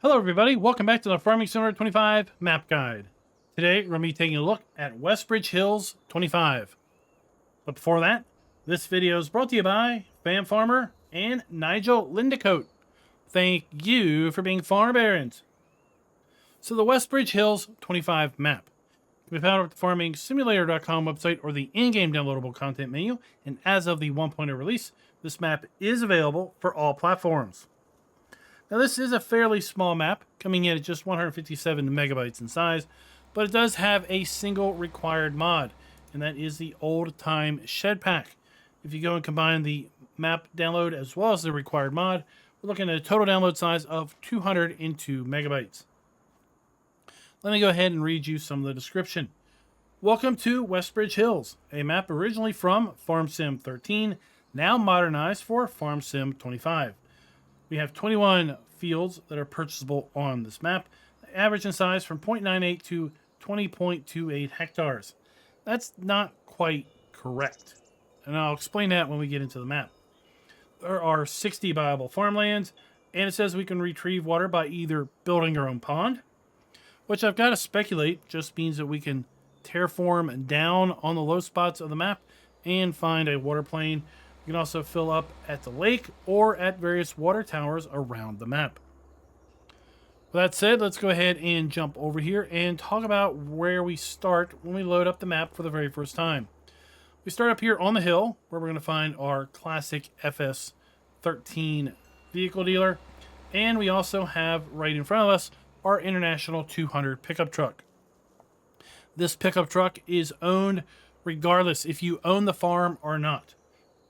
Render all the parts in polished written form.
Hello everybody, welcome back to the Farming Simulator 25 map guide. Today we're going to be taking a look at Westbridge Hills 25. But before that, this video is brought to you by Fam Farmer and Nigel Lindecote. Thank you for being farm barons. So the Westbridge Hills 25 map can be found at the farmingsimulator.com website or the in-game downloadable content menu, and as of the 1.0 release, this map is available for all platforms. Now this is a fairly small map, coming in at just 157 megabytes in size, but it does have a single required mod, and that is the Old Time Shed Pack. If you go and combine the map download as well as the required mod, we're looking at a total download size of 202 megabytes. Let me go ahead and read you some of the description. Welcome to Westbridge Hills, a map originally from FarmSim 13, now modernized for FarmSim 25. We have 21 fields that are purchasable on this map, average in size from 0.98 to 20.28 hectares. That's not quite correct, and I'll explain that when we get into the map. There are 60 viable farmlands, and it says we can retrieve water by either building our own pond, which I've got to speculate just means that we can terraform down on the low spots of the map and find a water plane. You can also fill up at the lake or at various water towers around the map. With that said, let's go ahead and jump over here and talk about where we start when we load up the map for the very first time. We start up here on the hill where we're going to find our classic FS13 vehicle dealer. And we also have right in front of us our International 200 pickup truck. This pickup truck is owned regardless if you own the farm or not.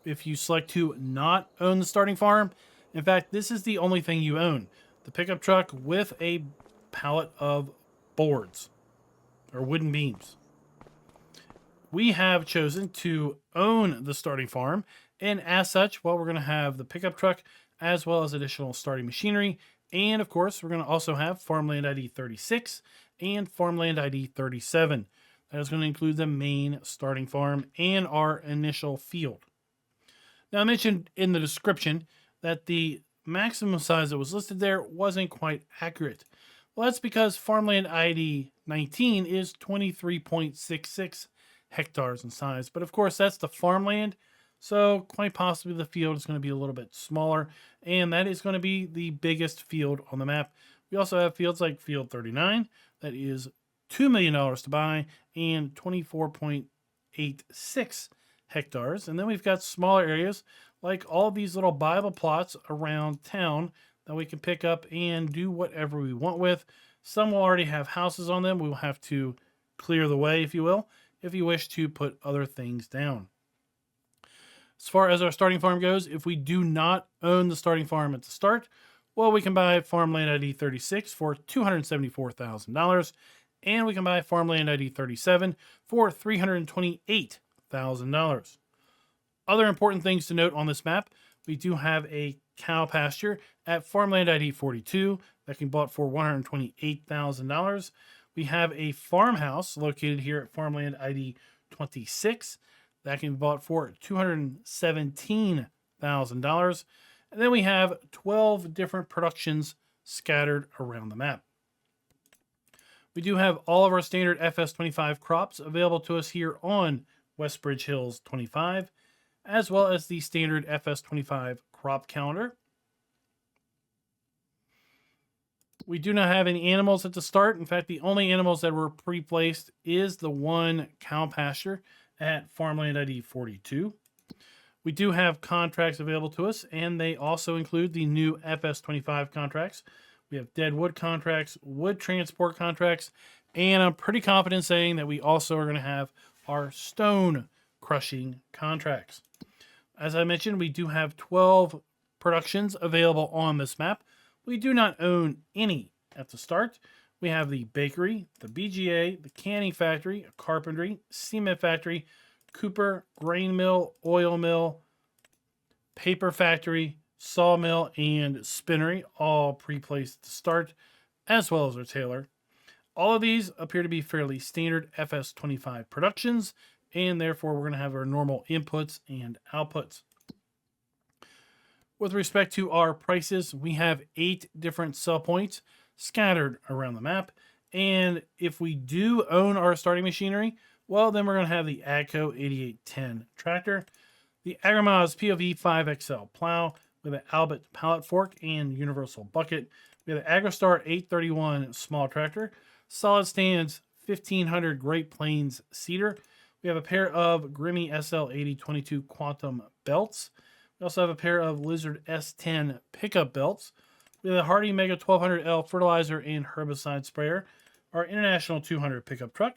If you select to not own the starting farm, in fact, this is the only thing you own. The pickup truck with a pallet of boards or wooden beams. We have chosen to own the starting farm, and as such, well, we're going to have the pickup truck as well as additional starting machinery. And of course, we're going to also have Farmland ID 36 and Farmland ID 37. That is going to include the main starting farm and our initial field. Now, I mentioned in the description that the maximum size that was listed there wasn't quite accurate. Well, that's because Farmland ID 19 is 23.66 hectares in size. But of course, that's the farmland, so quite possibly the field is going to be a little bit smaller, and that is going to be the biggest field on the map. We also have fields like Field 39, that is $2 million to buy, and 24.86 hectares. And then we've got smaller areas like all these little Bible plots around town that we can pick up and do whatever we want with. Some will already have houses on them. We will have to clear the way, if you will, if you wish to put other things down. As far as our starting farm goes, if we do not own the starting farm at the start, well, we can buy Farmland ID 36 for $274,000, and we can buy Farmland ID 37 for $328,000. Other important things to note on this map, we do have a cow pasture at Farmland ID 42 that can be bought for $128,000. We have a farmhouse located here at Farmland ID 26 that can be bought for $217,000. And then we have 12 different productions scattered around the map. We do have all of our standard FS25 crops available to us here on Westbridge Hills 25, as well as the standard FS25 crop calendar. We do not have any animals at the start. In fact, the only animals that were pre-placed is the one cow pasture at Farmland ID 42. We do have contracts available to us, and they also include the new FS25 contracts. We have dead wood contracts, wood transport contracts, and I'm pretty confident saying that we also are going to have our stone crushing contracts. As I mentioned, we do have 12 productions available on this map. We do not own any at the start. We have the bakery, the BGA, the canning factory, a carpentry, cement factory, cooper, grain mill, oil mill, paper factory, sawmill, and spinnery, all pre-placed to start, as well as our tailor. All of these appear to be fairly standard FS25 productions, and therefore we're going to have our normal inputs and outputs. With respect to our prices, we have 8 different sell points scattered around the map. And if we do own our starting machinery, well, then we're going to have the AGCO 8810 tractor, the Agrimoz POV 5XL plow with an Albert pallet fork and universal bucket. We have the AgroStar 831 small tractor, solid stands 1500 Great Plains cedar. We have a pair of Grimmy SL 8022 Quantum belts. We also have a pair of Lizard S10 pickup belts. We have the Hardy Mega 1200L fertilizer and herbicide sprayer. Our International 200 pickup truck.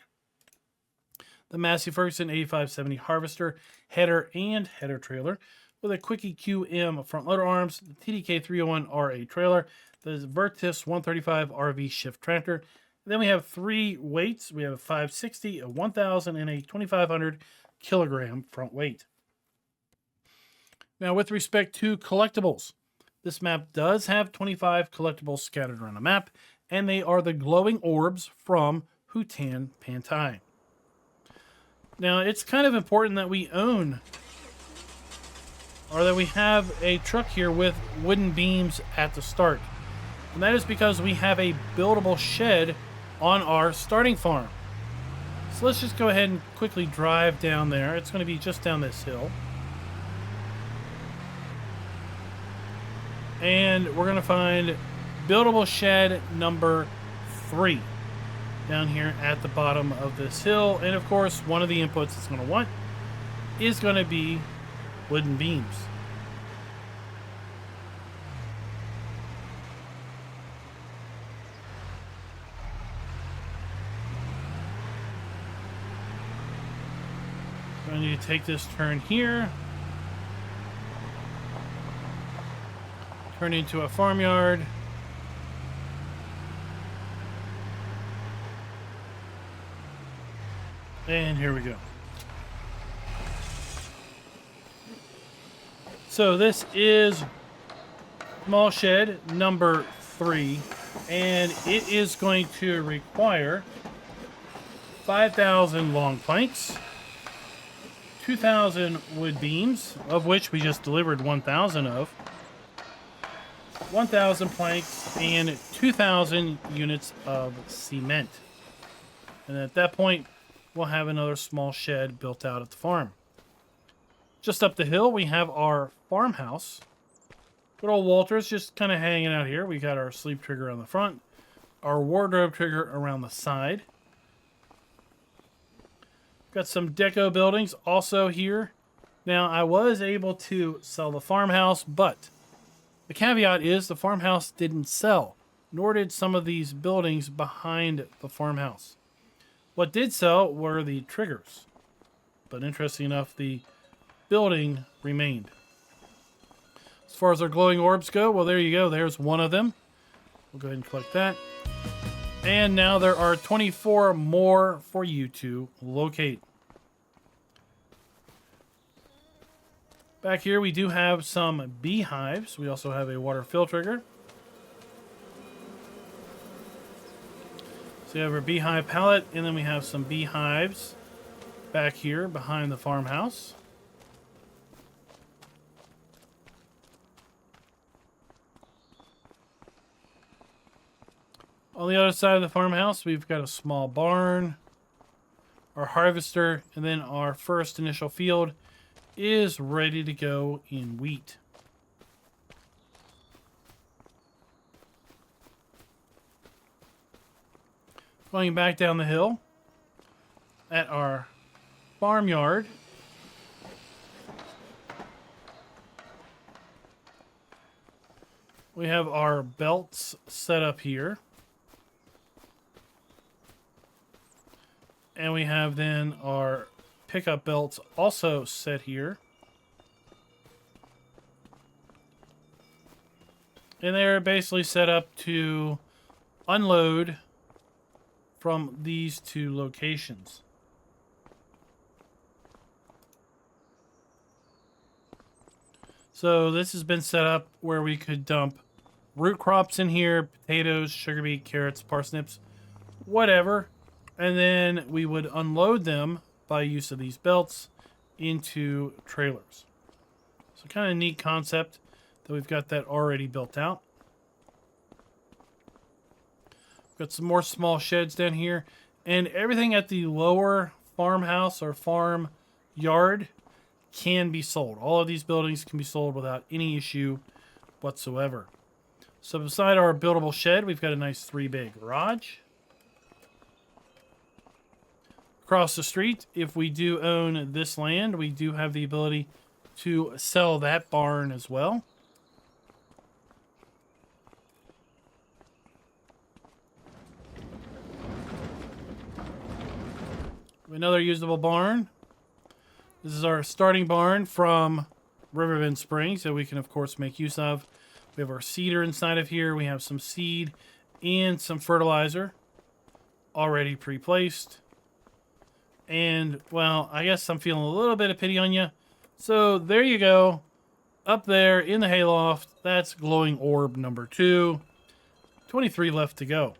The Massey Ferguson 8570 harvester, header and header trailer. With a Quickie QM front loader arms, the TDK 301 RA trailer, the Vertus 135 RV shift tractor. And then we have 3 weights. We have a 560, a 1000, and a 2500 kilogram front weight. Now, with respect to collectibles, this map does have 25 collectibles scattered around the map, and they are the glowing orbs from Hutan Pantai. Now, it's kind of important that we own, or that we have a truck here with wooden beams at the start. And that is because we have a buildable shed on our starting farm. So let's just go ahead and quickly drive down there. It's going to be just down this hill. And we're going to find buildable shed number 3 down here at the bottom of this hill. And of course, one of the inputs it's going to want is going to be wooden beams. So I need to take this turn here. Turn into a farmyard. And here we go. So this is small shed number 3, and it is going to require 5,000 long planks, 2,000 wood beams, of which we just delivered 1,000 of, 1,000 planks, and 2,000 units of cement. And at that point, we'll have another small shed built out at the farm. Just up the hill, we have our farmhouse. Good old Walter's just kind of hanging out here. We got our sleep trigger on the front, our wardrobe trigger around the side. Got some deco buildings also here. Now, I was able to sell the farmhouse, but the caveat is the farmhouse didn't sell, nor did some of these buildings behind the farmhouse. What did sell were the triggers, but interesting enough, the building remained. As far as our glowing orbs go, well, there you go. There's one of them. We'll go ahead and collect that. And now there are 24 more for you to locate. Back here, we do have some beehives. We also have a water fill trigger. So you have our beehive pallet, and then we have some beehives back here behind the farmhouse. On the other side of the farmhouse, we've got a small barn, our harvester, and then our first initial field is ready to go in wheat. Going back down the hill at our farmyard, we have our belts set up here. And we have then our pickup belts also set here. And they're basically set up to unload from these 2 locations. So this has been set up where we could dump root crops in here, potatoes, sugar beet, carrots, parsnips, whatever. And then we would unload them by use of these belts into trailers. So kind of neat concept that we've got that already built out. Got some more small sheds down here. And everything at the lower farmhouse or farm yard can be sold. All of these buildings can be sold without any issue whatsoever. So beside our buildable shed, we've got a nice 3-bay garage. Across the street, if we do own this land, we do have the ability to sell that barn as well. Another usable barn. This is our starting barn from Riverbend Springs that we can, of course, make use of. We have our seeder inside of here. We have some seed and some fertilizer already pre-placed. And, well, I guess I'm feeling a little bit of pity on you. So, there you go. Up there in the hayloft, that's glowing orb number 2. 23 left to go.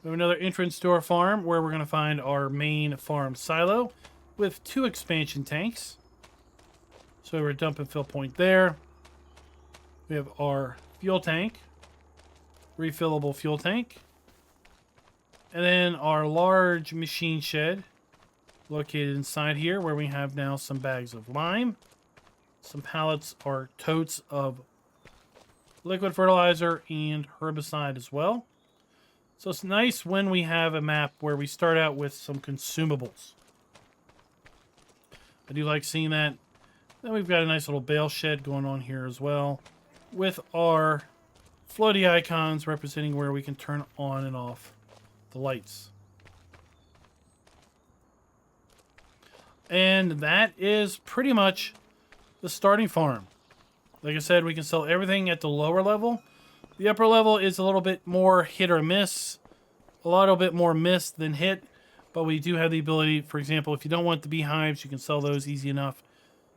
We have another entrance to our farm where we're going to find our main farm silo with 2 expansion tanks. So we're dump and fill point there. We have our fuel tank, refillable fuel tank, and then our large machine shed located inside here where we have now some bags of lime, some pallets or totes of liquid fertilizer and herbicide as well. So it's nice when we have a map where we start out with some consumables. I do like seeing that. Then we've got a nice little bale shed going on here as well, with our floaty icons representing where we can turn on and off the lights. And that is pretty much the starting farm. Like I said, we can sell everything at the lower level. The upper level is a little bit more hit or miss. A little bit more miss than hit. But we do have the ability, for example, if you don't want the beehives, you can sell those easy enough.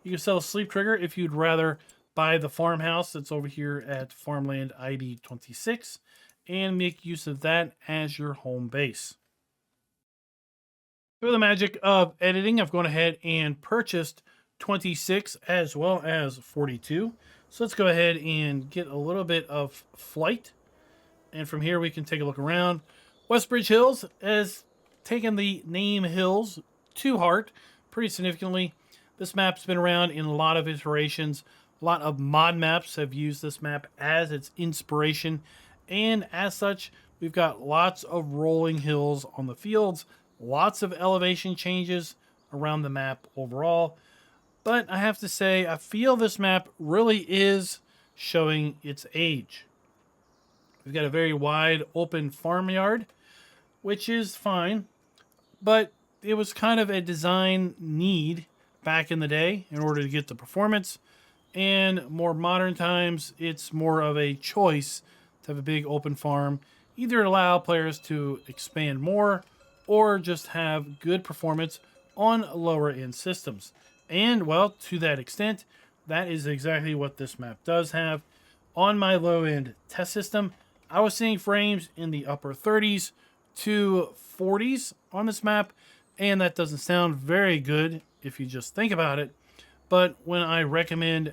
You can sell a sleep trigger if you'd rather buy the farmhouse that's over here at Farmland ID 26 and make use of that as your home base. Through the magic of editing, I've gone ahead and purchased 26 as well as 42. So let's go ahead and get a little bit of flight. And from here we can take a look around. Westbridge Hills has taken the name Hills to heart pretty significantly. This map's been around in a lot of iterations. A lot of mod maps have used this map as its inspiration. And as such, we've got lots of rolling hills on the fields. Lots of elevation changes around the map overall. But I have to say, I feel this map really is showing its age. We've got a very wide open farmyard, which is fine. But it was kind of a design need back in the day in order to get the performance. And more modern times, it's more of a choice to have a big open farm. Either allow players to expand more or just have good performance on lower end systems. And, well, to that extent, that is exactly what this map does have. On my low end test system, I was seeing frames in the upper 30s to 40s on this map. And that doesn't sound very good if you just think about it. But when I recommend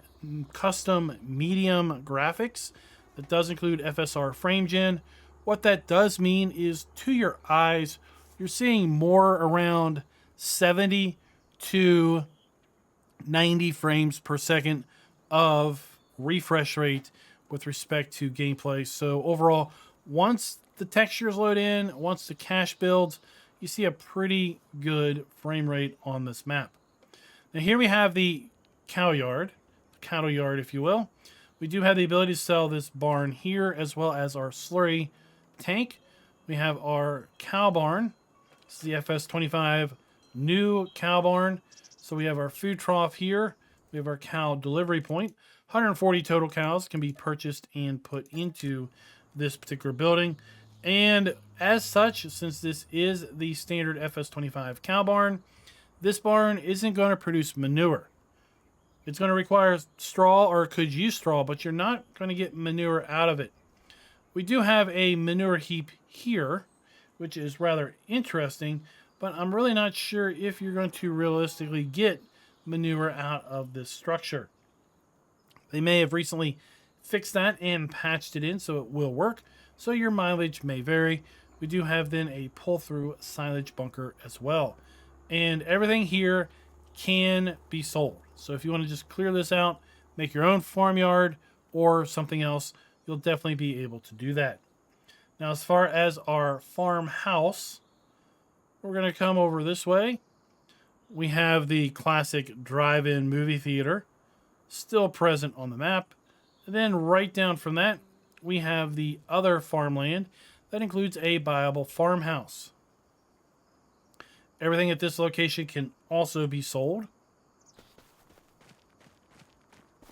custom medium graphics, that does include FSR frame gen. What that does mean is to your eyes, you're seeing more around 70 to 90 frames per second of refresh rate with respect to gameplay. So overall, once the textures load in, once the cache builds, you see a pretty good frame rate on this map. Now here we have the cow yard, cattle yard if you will. We do have the ability to sell this barn here as well as our slurry tank. We have our cow barn. This is the FS25 new cow barn. So we have our food trough here. We have our cow delivery point. 140 total cows can be purchased and put into this particular building. And as such, since this is the standard FS25 cow barn, this barn isn't going to produce manure. It's going to require straw, or could use straw, but you're not going to get manure out of it. We do have a manure heap here, which is rather interesting, but I'm really not sure if you're going to realistically get manure out of this structure. They may have recently fixed that and patched it in so it will work, so your mileage may vary. We do have then a pull-through silage bunker as well. And everything here can be sold. So if you want to just clear this out, make your own farmyard or something else, you'll definitely be able to do that. Now, as far as our farmhouse, we're going to come over this way. We have the classic drive-in movie theater still present on the map. And then right down from that, we have the other farmland that includes a buyable farmhouse. Everything at this location can also be sold.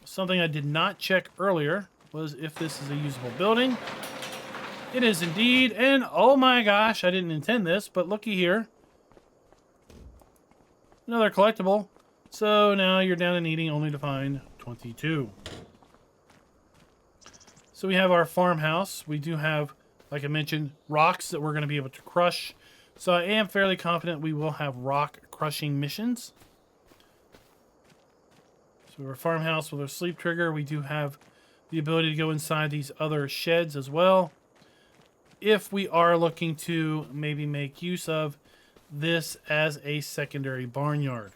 Something I did not check earlier was if this is a usable building. It is indeed, and oh my gosh, I didn't intend this, but looky here. Another collectible. So now you're down to needing only to find 22. So we have our farmhouse. We do have, like I mentioned, rocks that we're going to be able to crush. So I am fairly confident we will have rock crushing missions. So our farmhouse with our sleep trigger. We do have the ability to go inside these other sheds as well, if we are looking to maybe make use of this as a secondary barnyard.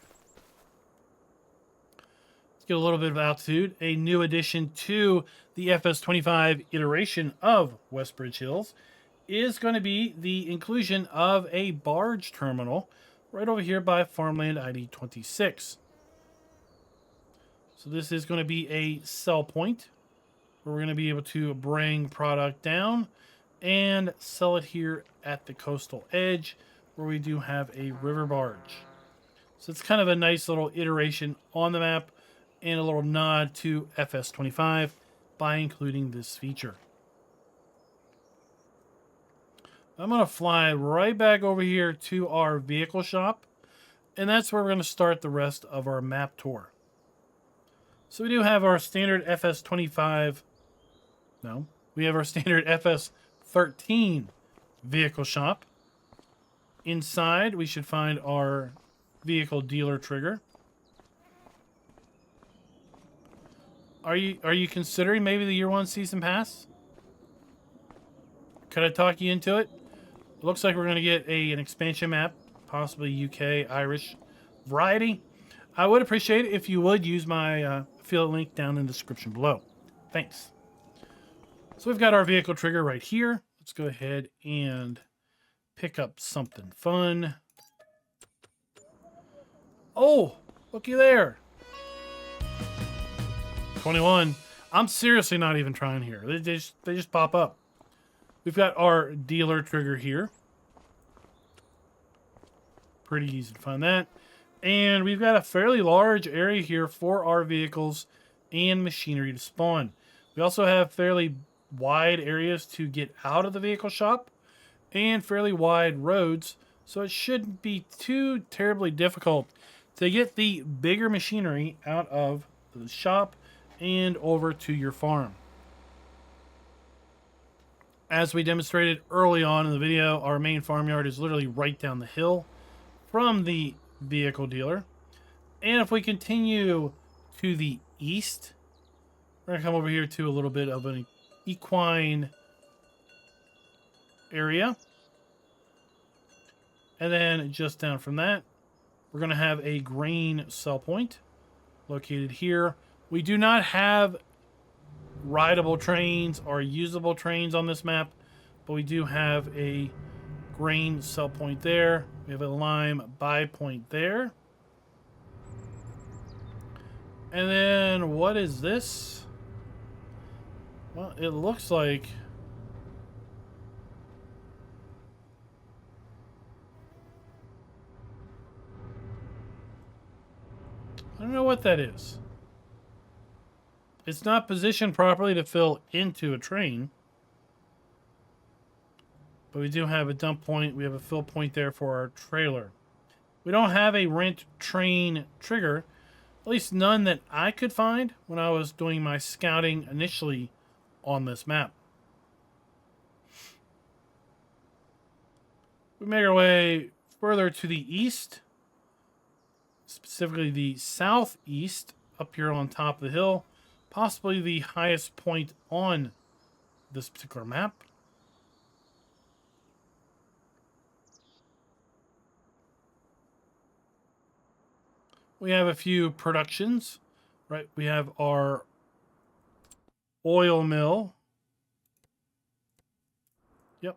Let's get a little bit of altitude. A new addition to the FS25 iteration of Westbridge Hills is going to be the inclusion of a barge terminal right over here by farmland ID 26. So this is going to be a sell point where we're going to be able to bring product down and sell it here at the coastal edge where we do have a river barge. So it's kind of a nice little iteration on the map and a little nod to FS25 by including this feature. I'm going to fly right back over here to our vehicle shop, and that's where we're going to start the rest of our map tour. So we do have our standard FS25, no, we have our standard FS13 vehicle shop. Inside, we should find our vehicle dealer trigger. Are you considering maybe the year 1 season pass? Could I talk you into it? It looks like we're going to get an expansion map, possibly UK, Irish variety. I would appreciate it if you would use my affiliate link down in the description below. Thanks. So we've got our vehicle trigger right here. Let's go ahead and pick up something fun. Oh, looky there. 21. I'm seriously not even trying here. They just pop up. We've got our dealer trigger here. Pretty easy to find that. And we've got a fairly large area here for our vehicles and machinery to spawn. We also have fairly wide areas to get out of the vehicle shop and fairly wide roads, so it shouldn't be too terribly difficult to get the bigger machinery out of the shop and over to your farm. As we demonstrated early on in the video, our main farmyard is literally right down the hill from the vehicle dealer. And if we continue to the east, we're going to come over here to a little bit of an equine area. And then just down from that, we're going to have a grain sell point located here. We do not have rideable trains or usable trains on this map, but we do have a grain sell point there. We have a lime buy point there. And then what is this? Well, it looks like I don't know what that is. It's not positioned properly to fill into a train. But we do have a dump point. We have a fill point there for our trailer. We don't have a rent train trigger. At least none that I could find when I was doing my scouting initially on this map. We make our way further to the east. Specifically the southeast, up here on top of the hill. possibly the highest point on this particular map. We have a few productions, right? We have our oil mill. Yep.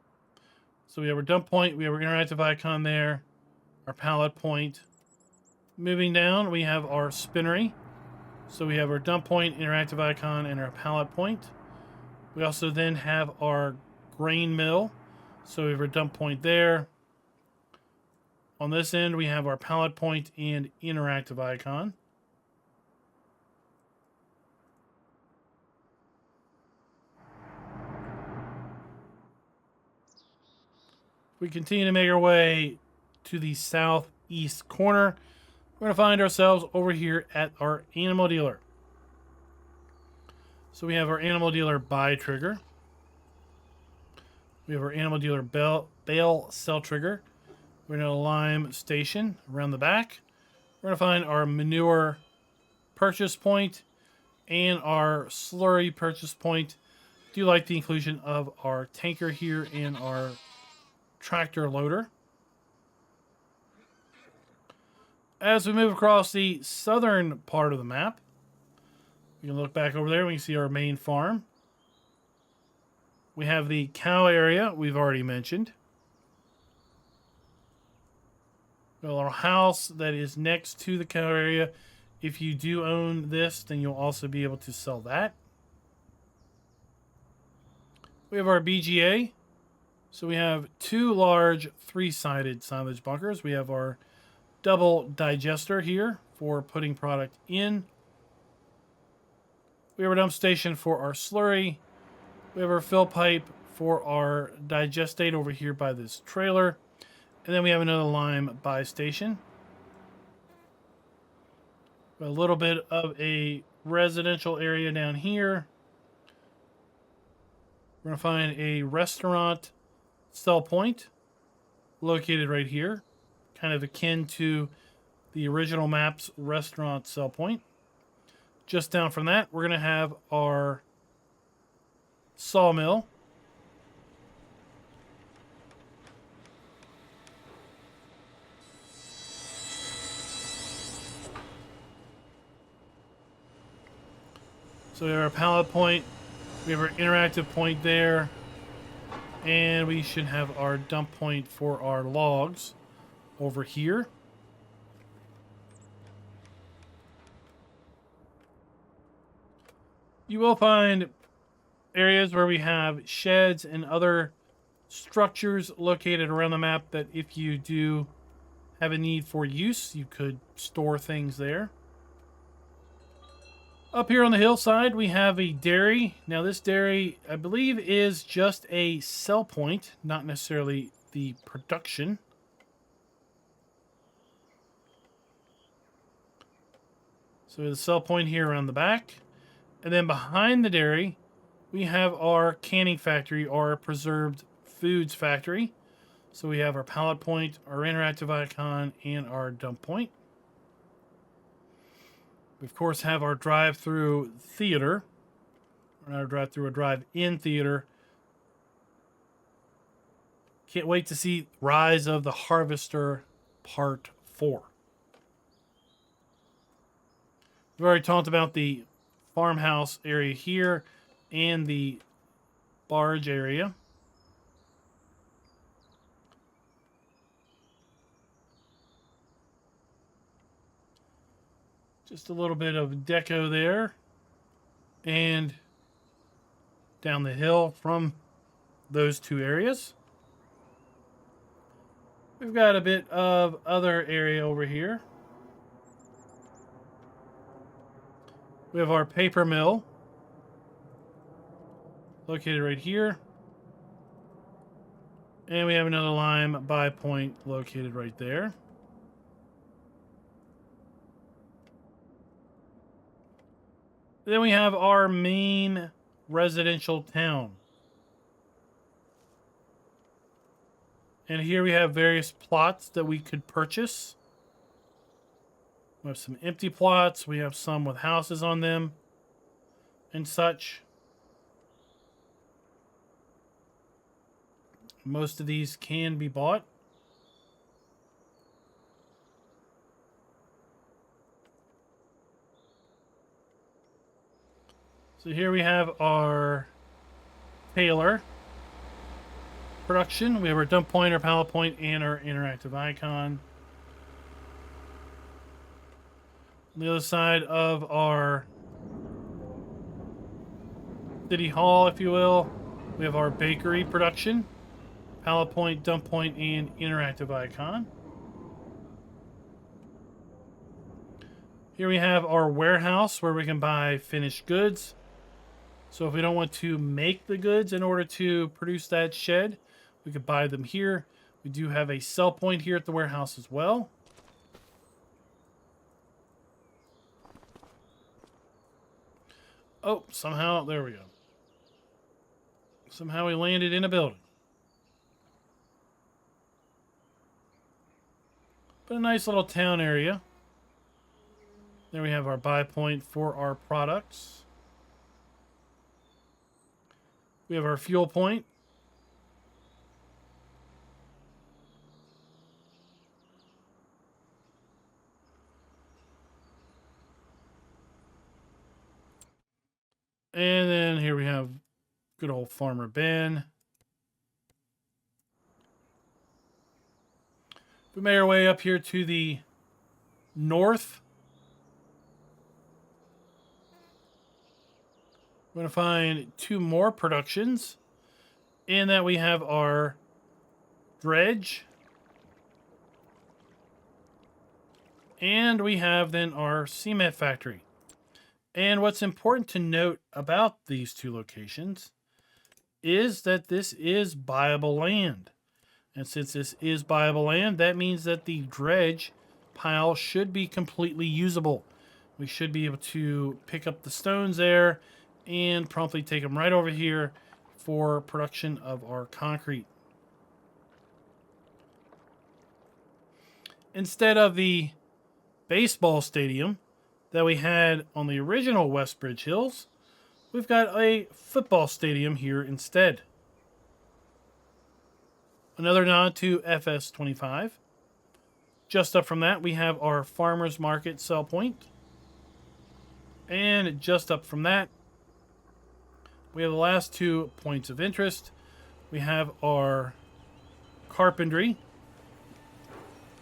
So we have our dump point. We have our interactive icon there. Our pallet point. Moving down, we have our spinnery. So we have our dump point, interactive icon, and our pallet point. We also then have our grain mill. So we have our dump point there. On this end, we have our pallet point and interactive icon. We continue to make our way to the southeast corner. We're going to find ourselves over here at our animal dealer. So we have our animal dealer buy trigger. We have our animal dealer bale sell trigger. We're in a lime station around the back. We're going to find our manure purchase point and our slurry purchase point. Do like the inclusion of our tanker here and our tractor loader. As we move across the southern part of the map, you can look back over there. We can see our main farm. We have the cow area we've already mentioned. We have our house that is next to the cow area. If you do own this, then you'll also be able to sell that. We have our BGA. So we have two large three-sided silage bunkers. We have our double digester here for putting product in. We have a dump station for our slurry. We have our fill pipe for our digestate over here by this trailer. And then we have another lime buy station. A little bit of a residential area down here. We're going to find a restaurant sell point located right here, kind of akin to the original map's restaurant sell point. Just down from that, we're going to have our sawmill. So we have our pallet point, we have our interactive point there, and we should have our dump point for our logs over here. You will find areas where we have sheds and other structures located around the map that if you do have a need for use, you could store things there. Up here on the hillside, we have a dairy. Now, this dairy, I believe, is just a sell point, not necessarily the production. So the sell point here around the back. And then behind the dairy, we have our canning factory, our preserved foods factory. So we have our pallet point, our interactive icon, and our dump point. We, of course, have our drive-through theater. Or not a drive-through, a drive-in theater. Can't wait to see Rise of the Harvester Part 4. We've already talked about the farmhouse area here and the barge area. Just a little bit of deco there. And down the hill from those two areas. We've got a bit of other area over here. We have our paper mill located right here. And we have another lime buy point located right there. Then we have our main residential town. And here we have various plots that we could purchase. We have some empty plots. We have some with houses on them. and such. Most of these can be bought. So here we have our Taylor production. We have our dump point, our pallet point, and our interactive icon. On the other side of our City Hall, if you will, we have our bakery production, pallet point, dump point, and interactive icon. Here we have our warehouse where we can buy finished goods. So if we don't want to make the goods in order to produce that shed, we could buy them here. We do have a sell point here at the warehouse as well. Oh, somehow, there we go. Somehow we landed in a building. But a nice little town area. There we have our buy point for our products. We have our fuel point. And then here we have good old Farmer Ben. We made our way up here to the north. We're going to find two more productions. In that we have our dredge. And we have then our cement factory. And what's important to note about these two locations is that this is buyable land. And since this is buyable land, that means that the dredge pile should be completely usable. We should be able to pick up the stones there and promptly take them right over here for production of our concrete. Instead of the baseball stadium that we had on the original Westbridge Hills, we've got a football stadium here instead. Another nod to FS25. Just up from that, we have our farmer's market sell point. And just up from that, we have the last 2 points of interest. We have our carpentry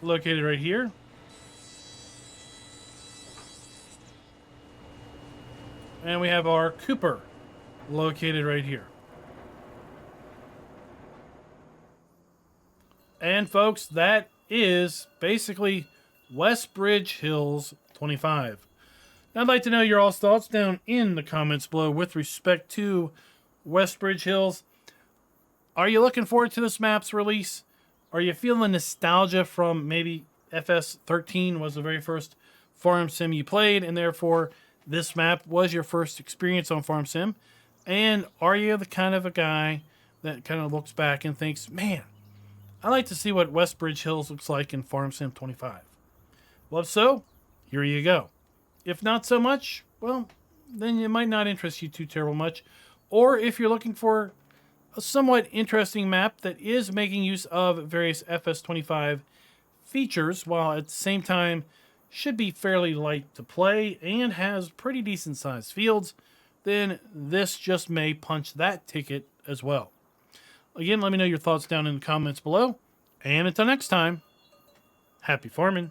located right here. And we have our Cooper located right here. And folks, that is basically Westbridge Hills 25. Now, I'd like to know your all's thoughts down in the comments below with respect to Westbridge Hills. Are you looking forward to this map's release? Are you feeling nostalgia from maybe FS13 was the very first farm sim you played, and therefore this map was your first experience on farm sim? And are you the kind of a guy that kind of looks back and thinks, man, I like to see what Westbridge Hills looks like in Farm Sim 25? Well, if so, here you go. If not so much, well, then it might not interest you too terrible much. Or if you're looking for a somewhat interesting map that is making use of various FS25 features, while at the same time should be fairly light to play and has pretty decent sized fields, then this just may punch that ticket as well. Again, let me know your thoughts down in the comments below. And until next time, happy farming.